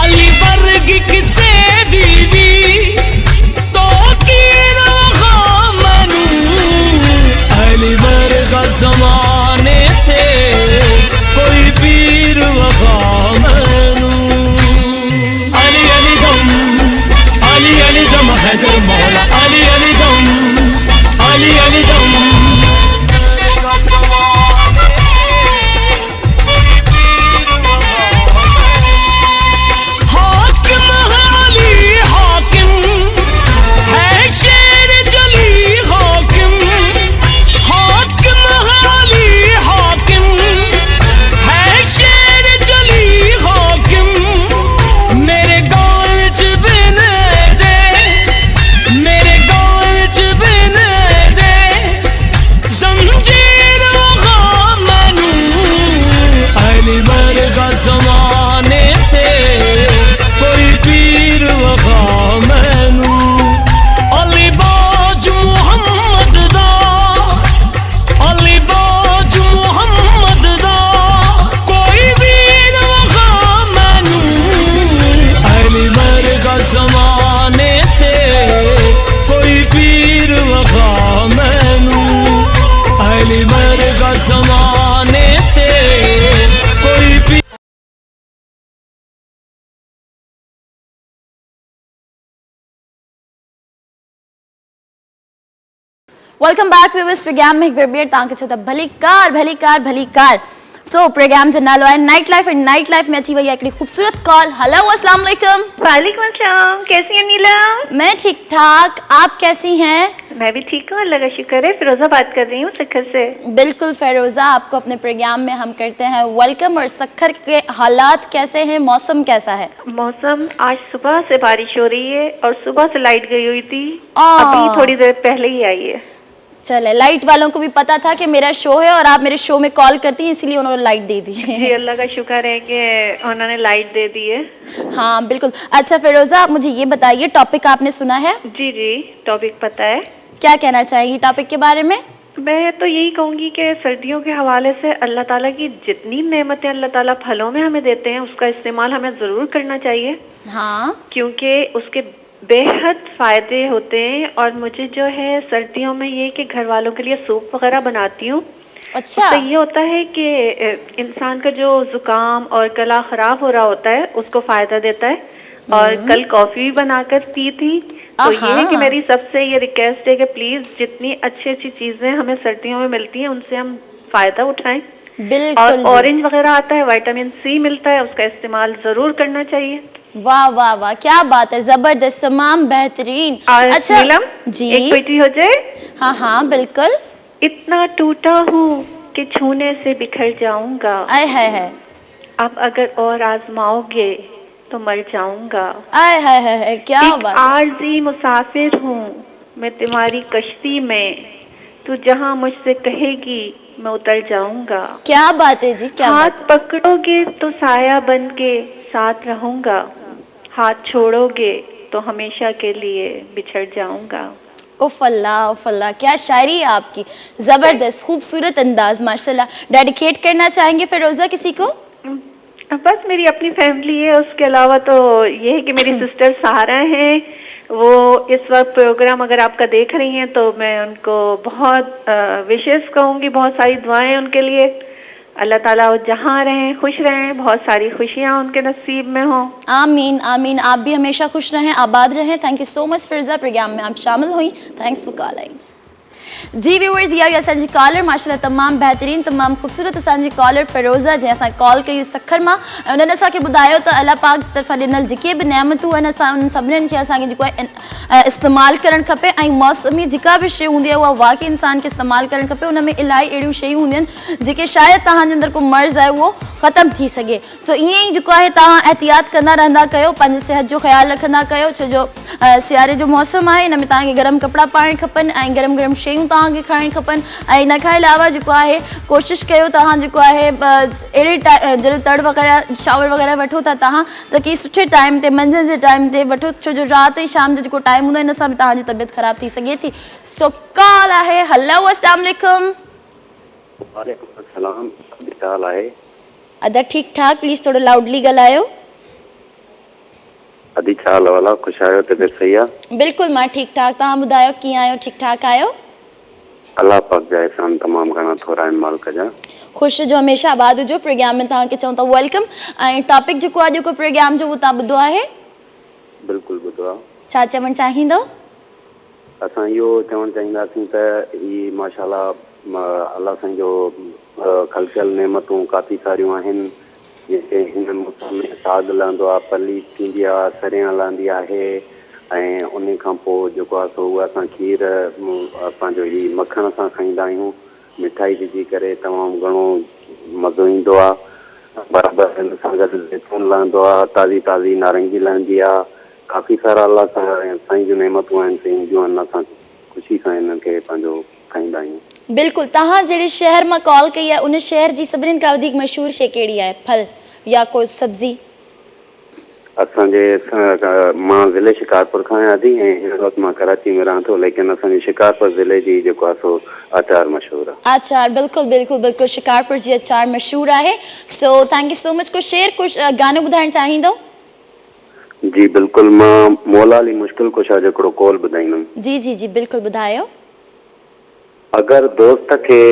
अली वर्गी किसे दीवी तो की रहा मनू, अली वर्गा ज़माने थे वेलकम बैक व्यूअर्स प्रोग्राम में एक बार बेर तव्हांखे छो त भली कार सो प्रोग्राम जो नालो है night life and night life में अची वही एक खूबसूरत कॉल। हेलो अस्सलाम वालेकुम। वालेकुम अस्सलाम, कैसी हैं नीलम? मैं ठीक ठाक, आप कैसी हैं? मैं भी ठीक हूँ, अल्लाह का शुक्र है। फिरोजा बात कर रही हूँ सक्खर से। बिल्कुल फिरोजा, आपको अपने प्रोग्राम में हम करते हैं वेलकम। और सक्खर के हालात कैसे हैं, मौसम कैसा है? मौसम आज सुबह से बारिश हो रही है और सुबह से लाइट गई हुई थी, आ। अभी थोड़ी देर पहले ही आई है। चले, लाइट वालों को भी पता था कि मेरा शो है और आप मेरे शो में कॉल करती हैं, इसलिए उन्होंने लाइट दे दी है। जी अल्लाह का शुक्र है कि उन्होंने लाइट दे दी है। हाँ बिल्कुल। अच्छा फिरोजा, आप मुझे ये बताइए, टॉपिक आपने सुना है? जी जी, टॉपिक पता है। क्या कहना चाहेगी टॉपिक के बारे में? मैं तो यही कहूँगी कि सर्दियों के हवाले से अल्लाह ताला की जितनी नेमतें अल्लाह ताला फलों में हमें देते हैं, उसका इस्तेमाल हमें ज़रूर करना चाहिए। हाँ, क्योंकि उसके बेहद फ़ायदे होते हैं। और मुझे जो है सर्दियों में ये कि घर वालों के लिए सूप वगैरह बनाती हूँ। अच्छा। तो ये होता है कि इंसान का जो ज़ुकाम और गला ख़राब हो रहा होता है उसको फ़ायदा देता है। और कल कॉफ़ी भी बनाकर पी थी। तो ये है कि मेरी सबसे ये रिक्वेस्ट है कि प्लीज़ जितनी अच्छी अच्छी चीज़ें हमें सर्दियों में मिलती हैं उनसे हम फ़ायदा उठाएं। बिल्कुल। और ऑरेंज वगैरह आता है, विटामिन सी मिलता है, उसका इस्तेमाल ज़रूर करना चाहिए। वाह वाह वाह, क्या बात है, जबरदस्त, तमाम बेहतरीन। और अच्छा नीलम, जी, एक बेटी हो जाए। हाँ हाँ बिल्कुल। इतना टूटा हूँ कि छूने से बिखर जाऊंगा, आय है, अब अगर और आजमाओगे तो मर जाऊंगा। आय है, क्या एक बात है। आरजी मुसाफिर हूँ मैं तुम्हारी कश्ती में, तू जहाँ मुझसे कहेगी मैं उतर जाऊंगा। क्या बात है जी, क्या बात हाथ पकड़ोगे तो साया बन के साथ रहूंगा, हाथ छोड़ोगे तो हमेशा के लिए बिछड़ जाऊंगा। उफ अल्लाह, क्या शायरी है आपकी, जबरदस्त, खूबसूरत अंदाज, माशाल्लाह। डेडिकेट करना चाहेंगे फिरोजा किसी को? बस मेरी अपनी फैमिली है, उसके अलावा तो ये है कि मेरी सिस्टर सहारा हैं, वो इस वक्त प्रोग्राम अगर आपका देख रही हैं तो मैं उनको बहुत विशेष कहूँगी, बहुत सारी दुआएं उनके लिए। अल्लाह ताला वो जहाँ रहें खुश रहें, बहुत सारी खुशियाँ उनके नसीब में हों। आमीन आमीन, आप भी हमेशा खुश रहें, आबाद रहें। Thank you so much Firoza, programme में आप शामिल हुई, थैंक्स फॉर कॉलिंग। जी व्यूअर्स, ये असांजी कॉलर माशाल्लाह तमाम बेहतरीन, तमाम खूबसूरत असांजी कॉलर फिरोजा, जैं असां कॉल कई सखर मां। उन्होंने असांखे ॿुधायो त अल्लाह पाक जी तरफ़ां ॾिनल जेके बि नेमतूं आहिनि, असां उन सभिनीनि खे असांखे जेको आहे इस्तेमालु करणु खपे। ऐं मौसमी जेका बि शइ हूंदी आहे उहा वाक़ई इंसान खे इस्तेमालु करणु खपे। उन में इलाही अहिड़ियूं शयूं हूंदियूं आहिनि जेके शायदि तव्हांजे अंदरि को मर्ज़ आहे उहो ख़तमु थी सघे। सो ईअं ई जेको आहे तव्हां एहतियात कंदा रहंदा कयो, पंहिंजी सिहत जो ख़्यालु रखंदा कयो, छो जो सियारे जो मौसम आहे, हिन में तव्हांखे गरम कपिड़ा पाइणु खपनि ऐं गरम गरम शयूं तव्हांखे खाइणु खपनि। ऐं इन खां अलावा जेको आहे कोशिशि कयो तव्हां जेको आहे अहिड़े जॾहिं तड़ वग़ैरह शावर वग़ैरह वठो था तव्हां, त की सुठे टाइम ते, मंझंदि जे टाइम ते वठो, छो जो राति ऐं शाम जो जेको टाइम हूंदो आहे इन सां बि तव्हांजी तबियत ख़राबु थी सघे थी। सो कॉल आहे। हेलो अस्सलाम वालेकुम। वालेकुम अस्सलाम, छा हाल आहे? अदा ठीक ठाक, प्लीज़ थोड़ो लाउडली ॻाल्हायो। अदी छा हाल वाला, ख़ुशि आहियो, तबियत सही आहे? बिल्कुलु मां ठीक ठाक, तव्हां ॿुधायो कीअं आहियो, ठीक ठाक आहियो? अल्लाह पाक जा एहसान तमामु घणा थोरा आहिनि मालिक जा। ख़ुशि जो हमेशा आबाद हुजो। प्रोग्राम में तव्हांखे चऊं था वेलकम। ऐं टॉपिक जेको आहे जेको प्रोग्राम जो उहो तव्हां ॿुधो आहे? बिल्कुलु ॿुधो आहे। छा चवणु चाहींदो? असां इहो चवणु चाहींदासीं त ही माशाल्लाह अल्लाह असांजो ख़लक़ियल नेमतूं काफ़ी सारियूं आहिनि, जेके हिन मौसम में साग लहंदो आहे, पली थींदी आहे, सरियां लहंदी आहे, ऐं उन खां पोइ जेको आहे सो उहा असां खीर पंहिंजो ही मखण सां खाईंदा आहियूं, मिठाई विझी करे तमामु घणो मज़ो ईंदो आहे। बराबरि हिन सां गॾु जैतून लहंदो आहे, ताज़ी ताज़ी नारंगी लहंदी आहे, काफ़ी सारा अलाह साईं जूं नेमतूं आहिनि, साईं जूं आहिनि, असां ख़ुशी सां हिन खे पंहिंजो खाईंदा आहियूं। बिल्कुलु। तव्हां जहिड़े शहर मां कॉल कई आहे उन शहर जी सभिनीनि खां वधीक मशहूरु शइ कहिड़ी आहे, फल या कोई सब्जी? असांजे मां ज़िले शिकारपुर खां आहियां थी, ऐं हिन वक़्तु मां कराची में रहां थो, लेकिन असांजे शिकारपुर ज़िले जी जेको आहे सो अचार मशहूरु आहे। अचार, बिल्कुलु बिल्कुलु बिल्कुलु, शिकारपुर जी अचार मशहूरु आहे। सो थैंक यू सो मच। को शेर, कुझु गानो ॿुधाइणु चाहींदो? जी बिल्कुलु, मां मौला अली मुश्किल कुशा जो हिकिड़ो कॉल ॿुधाईंदुमि। जी जी जी बिल्कुलु, ॿुधायो। अगरि दोस्त खे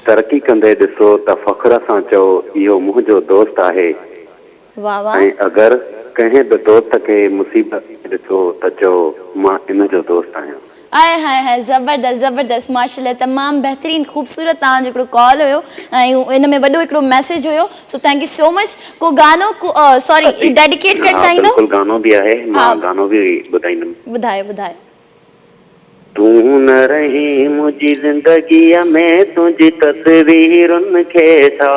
तरक़ी कंदे ॾिसो त फ़ख्र सां चओ इहो मुंहिंजो दोस्त आहे, वाह वाह। ऐं अगरि कंहिं बि दोस्त खे मुसीबत ॾिसो त चओ मां इन जो दोस्त आहियां। आए हाय हाय ज़बरदस्त ज़बरदस्त माशाल्लाह तमामु बहितरीनु ख़ूबसूरत तव्हांजो हिकिड़ो कॉल हुयो ऐं इन में वॾो हिकिड़ो मैसेज हुयो so thank you so much को गानो सॉरी डेडिकेट करणु चाहींदो बिल्कुल गानो भी आहे मां गानो भी ॿुधाईंदुमि ॿुधायो ॿुधायो तू न रही मुझी ज़िंदगीअ में तुंहिंजी तस्वीरुनि खे छा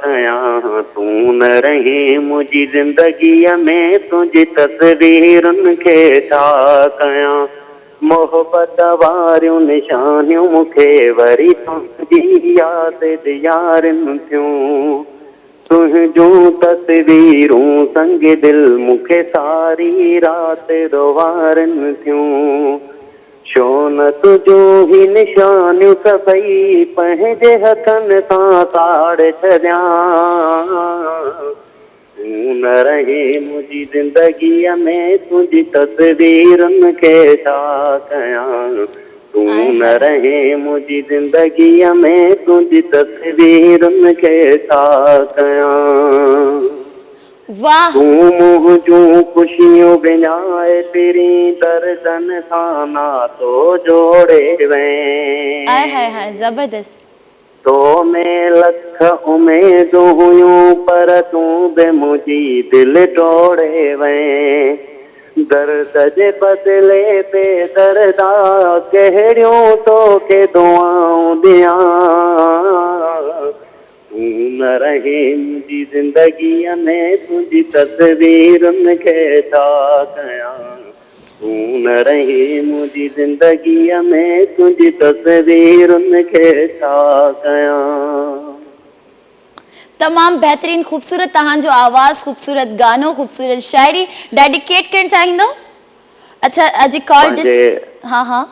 कयां तू न रही मुझी ज़िंदगीअ में तुंहिंजी तस्वीरुनि खे छा कयां मोहबत वारियूं निशानियूं मूंखे वरी तुंहिंजी यादि ॾियारनि थियूं तुंहिंजूं तस्वीरूं संग दिल मूंखे सारी राति रोवारनि थियूं छो न तुंहिंजूं ही निशानियूं सभई पंहिंजे हथनि सां साड़ छॾियां तूं न रहे मुंहिंजी ज़िंदगीअ में तुंहिंजी तस्वीरुनि खे छा कयां तूं न रहे मुंहिंजी ज़िंदगीअ में तुंहिंजी तस्वीरुनि खे छा कयां वाह तूं मुंहिंजूं ख़ुशियूं विञाए तेरी दर्दनि सां नातो जोड़े वएं आए हाय हाय ज़बरदस्त तो में लख उमेदूं हुयूं पर तूं बि मुंहिंजी दिलि तोड़े वएं दर्द जे बदिले पे दर्दा कहिड़ियूं तोखे दुआऊं ॾियां तूं न रहे मुंहिंजी ज़िंदगीअ में तुंहिंजी तस्वीरुनि खे छा कयां तूं न रहे मुंहिंजी ज़िंदगीअ में तुंहिंजी तस्वीरुनि खे छा कयां तमामु बहितरीनु ख़ूबसूरत तव्हांजो आवाज़ ख़ूबसूरत गानो ख़ूबसूरत शायरी डेडिकेट करणु चाहींदो अच्छा अॼु कॉल हाँ हाँ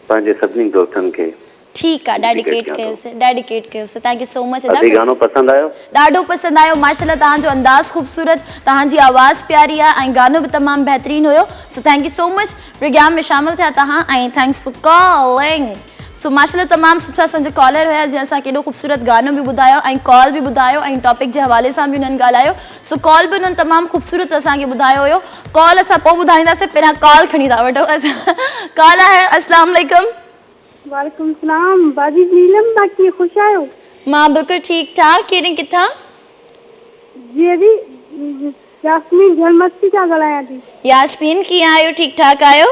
पंहिंजे सभिनी दोस्तनि खे ठीकु आहे डेडिकेट कयोसीं थैंक यू सो मच गानो पसंदि आयो ॾाढो पसंदि आयो माशाल्लाह तव्हांजो अंदाज़ ख़ूबसूरत तव्हांजी आवाज़ प्यारी आहे ऐं गानो बि तमामु बहितरीनु हुयो so thank you so much programme में शामिल थिया तव्हां ऐं थैंक्स फॉर कॉलिंग सो माशाल्लाह तमामु सुठा असांजा कॉलर हुया जंहिं असां केॾो ख़ूबसूरत गानो बि ॿुधायो ऐं कॉल बि ॿुधायो ऐं टॉपिक जे हवाले सां बि हुननि ॻाल्हायो सो कॉल बि हुननि तमामु ख़ूबसूरत असांखे ॿुधायो हुयो कॉल असां पोइ ॿुधाईंदासीं पहिरियां कॉल खणी था वठो असां कॉल आहे अस्सलाम वालेकुम वालेकुम सलाम बाजी नीलम बाकी खुश आयो मां बिल्कुलु ठीकु ठाक केरु किथां जी अजी यास्मीन झलमस्ती का ॻाल्हायां थी यास्मीन कीअं आहियो ठीकु ठाक आहियो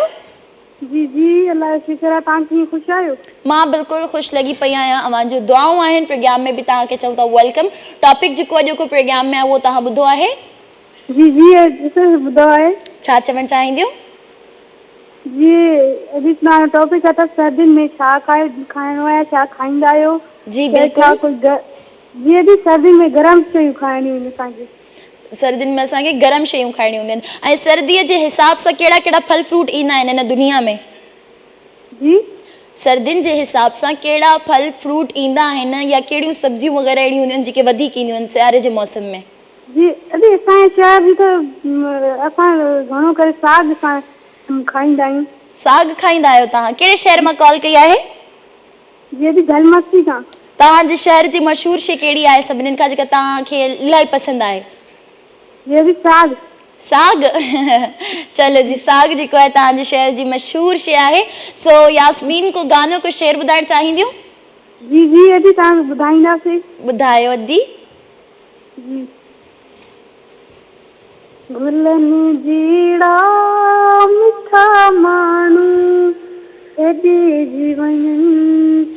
जी जी अल्लाह जो शुक्र आहे तव्हां कीअं ख़ुशि आहियो मां बिल्कुलु ख़ुशि लॻी पई आहियां अवांजो दुआऊं आहिनि प्रोग्राम में बि तव्हांखे चऊं था वेलकम टॉपिक जेको अॼोको प्रोग्राम में आहे उहो तव्हां ॿुधो आहे जी जी ॿुधो आहे छा चवणु चाहींदियूं जी अॼु तव्हांजो टॉपिक आहे त सर्दियुनि में छा खाइणो आहे छा खाईंदा आहियो जी बिल्कुलु जी अॼु सर्दियुनि में गरम शयूं खाइणियूं आहिनि असांखे सर्दियुनि में असांखे गरम शयूं खाइणियूं हूंदियूं आहिनि ऐं सर्दीअ जे हिसाब सां कहिड़ा कहिड़ा फल फ्रूट ईंदा आहिनि हिन दुनिया में जी सर्दियुनि जे हिसाब सां कहिड़ा फल फ्रूट ईंदा आहिनि या कहिड़ियूं सब्जियूं वग़ैरह अहिड़ियूं हूंदियूं आहिनि जेके वधीक ईंदियूं आहिनि सियारे जे मौसम में जी अॼु असांजे शहर जी त असां घणो करे साग खाईंदा आहियूं साग खाईंदा आहियो तव्हां कहिड़े शहर मां कॉल कई आहे जी अॼु झलमस्ती खां तव्हांजे शहर जी मशहूरु शइ कहिड़ी आहे सभिनीनि खां जेका तव्हांखे इलाही पसंदि आहे ये भी साग साग चलो जी साग जेको आहे तव्हांजे शहर जी मशहूरु शइ आहे सो यास्मीन को गानो को शेर ॿुधाइणु चाहींदियूं जी जी अॼु तव्हांखे ॿुधाईंदासीं ॿुधायो अदी जी गुलनि जीड़ा मिठा माण्हू एॾे जीवन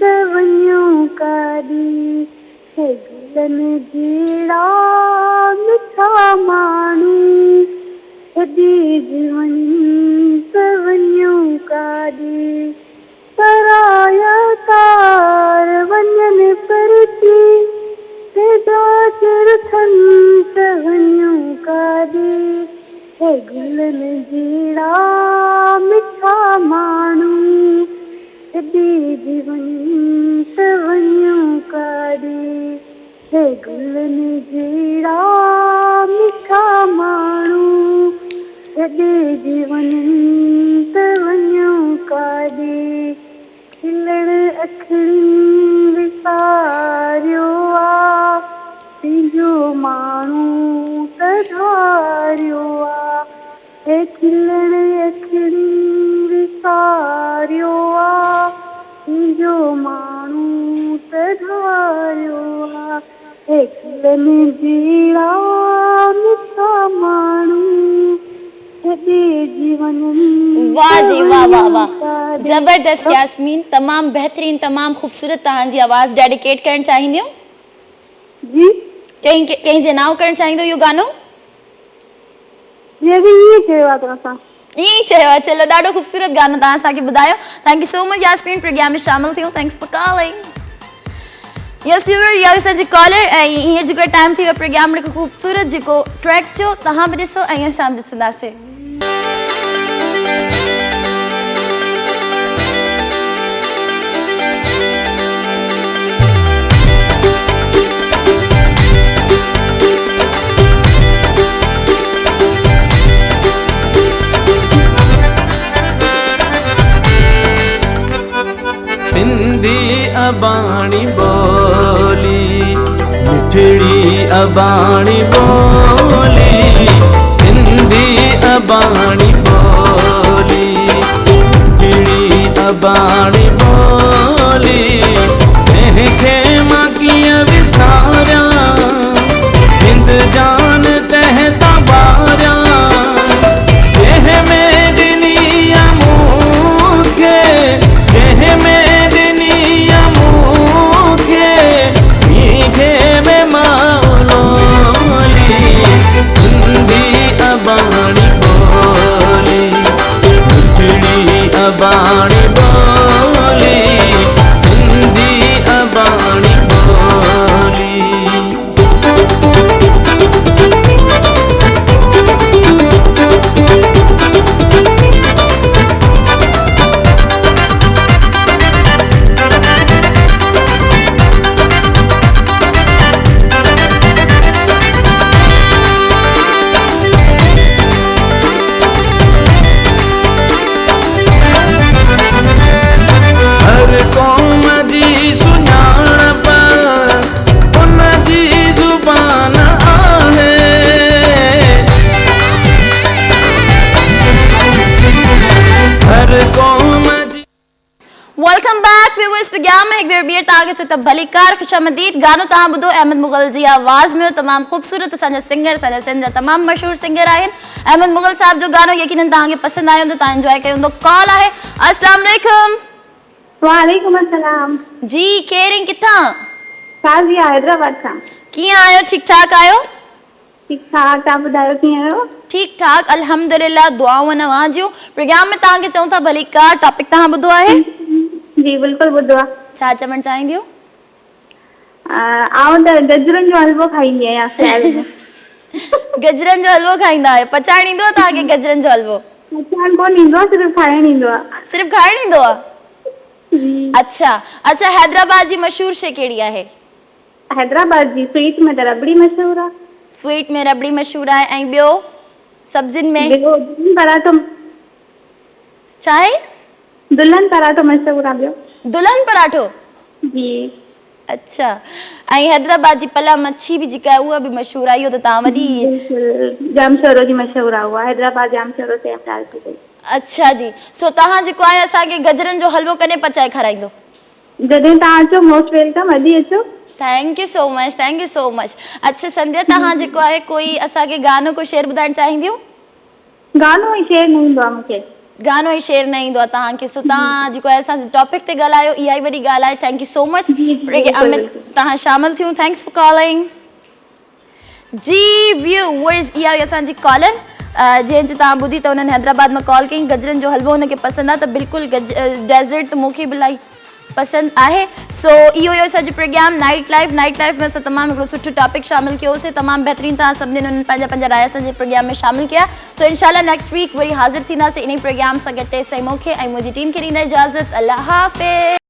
त वञूं काॾी हे गुलनि जीड़ा मिठा माण्हू एॾे जीवन त वञूं काॾी पराया तार वञनि परती चिरथनि त वञूं काॾी हे गुलनि जीड़ा मिठा माण्हू एॾे जीवन त वञूं काॾी हे गुलनि जीड़ा मिठा माण्हू एॾे जीवन त वञूं काॾी खिलण अखियुनि विसारियो आहे पंहिंजो माण्हू त धारियो आहे हे खिलण अखियुनि विसारियो जीड़ा मिठा माण्हू सॼे जीवन में। वाह जी वाह वाह वाह, जबरदस्त यास्मीन, तमाम बेहतरीन, तमाम खूबसूरत तव्हांजी आवाज़। डेडिकेट करणु चाहींदियूं? जी कंहिं जे नाव करणु चाहींदो इहो गानो? ये भी ये चयो आहे तव्हां। ईअं ई चयो आहे, चलो ॾाढो खूबसूरत गानो तव्हां असांखे ॿुधायो। Thank you so much Yasmin, programme में शामिल थियूं। Thanks for calling. Yes viewer, इहा असांजी कॉलर ऐं हींअर जेको टाइम थी वियो प्रोग्राम में हिकु खूबसूरत जेको ट्रैक जो तव्हां बि ॾिसो ऐं असां बि ॾिसंदासीं। सिंधी अबाणी बोली, मिठड़ी अबाणी बोली, सिंधी अबाणी बोली, मिठड़ी अबाणी बोली, तंहिंखे मां कीअं विसारियां, जिंद जान तंहिं तां ॿारियां, जंहिंमें ॾिनी आहे मूंखे, जंहिंमें अबाणी बोली, सिंधी अबाणी बोली। वेलकम बैक व्यूअर्स, प्रोग्राम में एक बार बियर तागे चो त भलीकार खुशामदीद। गानो तहां ॿुधो अहमद मुगल जी आवाज़ में, तमाम खूबसूरत असांजा सिंगर, असांजा सिंध जा तमाम मशहूर सिंगर आहिनि। अहमद मुगल साहब जो गानो यकीनन तव्हांखे पसंदि आयो त तव्हां एंजॉय कयो हूंदो। कॉल आहे। अस्सलाम वालेकुम। वालेकुम अस्सलाम। जी केरु किथां? साज़िया हैदराबाद खां। कीअं आहियो? ठीक ठाक आहियो? ठीक ठाक, तव्हां ॿुधायो कीअं आहियो? ठीक ठाक अल्हम्दुलिल्लाह, दुआऊं नवाज़ियूं। प्रोग्राम में तव्हांखे चऊं था भलीकार, टॉपिक तव्हां ॿुधो आहे? जी बिल्कुलु ॿुधो आहे। छा चवणु चाहींदियूं? आउं त गजरुनि जो हलवो खाईंदी आहियां सियारे में। गजरनि जो हलवो खाईंदा आहियो? पचाइण ईंदो आहे तव्हांखे गजरनि जो हलवो? पचाइण कोन ईंदो आहे, सिर्फ़ु खाइण ईंदो आहे। सिर्फ़ु खाइण ईंदो आहे? अच्छा अच्छा, हैदराबाद जी मशहूर शइ कहिड़ी आहे? हैदराबाद जी स्वीट में त रबड़ी मशहूर आहे। स्वीट में रबड़ी मशहूर आहे, ऐं ॿियो सब्जियुनि में? दुल्हन पराठो। छा आहे? दुल्हन पराठो मशहूर आहे। ॿियो दुल्हन पराठो? जी। अच्छा, ऐं हैदराबाद जी पला मच्छी बि जेका आहे उहा बि मशहूर आहे। इहो त तव्हां वॾी जामशोरो जी मशहूर आहे उहा, हैदराबाद जामशोरो से ॻाल्हि थी। अच्छा जी, सो तव्हां जेको आहे असांखे गजरनि जो हलवो कॾहिं पचाए खाराईंदो? जॾहिं तव्हां अचो, मोस्ट वेलकम, अॼु अचो। Thank you so much, thank you so much. अच्छा संध्या, तव्हां जेको आहे कोई असांखे गानो को शेर ॿुधाइणु चाहींदियूं? गानो ऐं शेर न ईंदो आहे मूंखे। गानो ऐं शेर न ईंदो आहे तव्हांखे? सो तव्हां जेको आहे असां टॉपिक ते ॻाल्हायो, इहा ई वॾी ॻाल्हि आहे। थैंक यू सो मच तव्हां शामिल थियूं। Thanks for calling. जी व्यूअर्स, इहा हुई असांजी कॉलर जंहिंजी तव्हां ॿुधी त हुननि हैदराबाद मां कॉल कई। गजरनि जो हलवो हुनखे पसंदि आहे, त बिल्कुलु डेज़र्ट त मूंखे बि इलाही पसंदि आहे। सो इहो हुयो असांजो programme night life. Night life में असां तमामु हिकिड़ो सुठो टॉपिक शामिल कयोसीं। तमामु बहितरीनु तव्हां सभिनीनि हुननि पंहिंजा पंहिंजा राय असांजे प्रोग्राम में शामिल कया। सो इंशाल्लाह नेक्स्ट वीक वरी हाज़िर थींदासीं इन प्रोग्राम सां गॾु। तेसिताईं मूंखे ऐं मुंहिंजी टीम खे ॾींदा इजाज़त। अल्लाह हाफ़िज़।